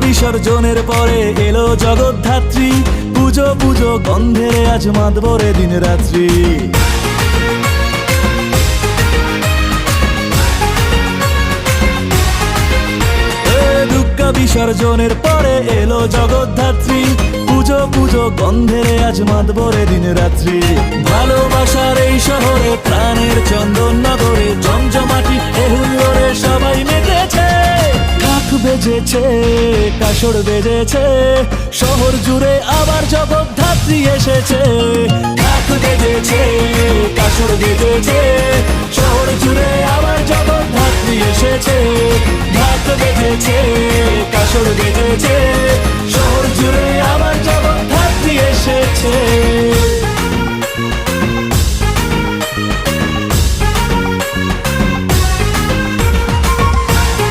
বিসর্জনের পরে এলো জগদ্ধাত্রী, পুজো পুজো গন্ধেরে আজ মাতবরে দিন রাত্রি। দুর্গা বিসর্জনের পরে এলো জগদ্ধাত্রী, পুজো পুজো গন্ধেরে আজ মাতবরে দিন রাত্রি। ভালোবাসার এই শহরে প্রাণের চন্দন নগরে জমজমাটি এ হুল্লোড়ে সবাই মেতেছে। ঢাক বেজেছে, কাসর বেজেছে, শহর জুড়ে আবার জগদ্ধাত্রী এসেছে। ঢাক বেজেছে, কাসর বেজেছে, শহর জুড়ে আবার জগদ্ধাত্রী এসেছে। ঢাক বেজেছে, কাসর বেজেছে,